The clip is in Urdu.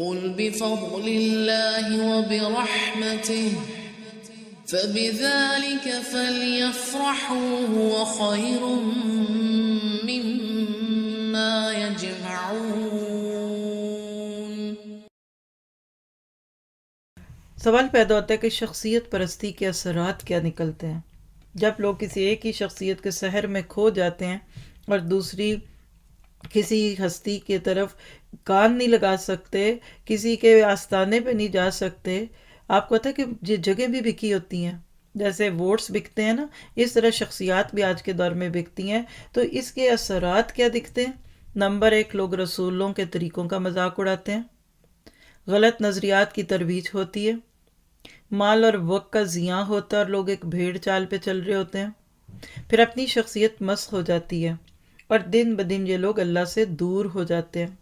قل بفضل الله وبرحمته فبذلك فليفرحوا هو خير مما يجمعون۔ سوال پیدا ہوتا ہے کہ شخصیت پرستی کے اثرات کیا نکلتے ہیں؟ جب لوگ کسی ایک ہی شخصیت کے سحر میں کھو جاتے ہیں اور دوسری کسی ہستی کی طرف کان نہیں لگا سکتے، کسی کے آستانے پہ نہیں جا سکتے۔ آپ کو پتہ ہے کہ یہ جگہ بھی بکی ہوتی ہیں، جیسے ووٹس بکتے ہیں نا، اس طرح شخصیات بھی آج کے دور میں بکتی ہیں۔ تو اس کے اثرات کیا دکھتے ہیں؟ نمبر ایک، لوگ رسولوں کے طریقوں کا مذاق اڑاتے ہیں، غلط نظریات کی ترویج ہوتی ہے، مال اور وقت کا ضیاع ہوتا ہے اور لوگ ایک بھیڑ چال پہ چل رہے ہوتے ہیں، پھر اپنی شخصیت مسخ ہو جاتی ہے اور دن بدن یہ لوگ اللہ سے دور ہو جاتے ہیں۔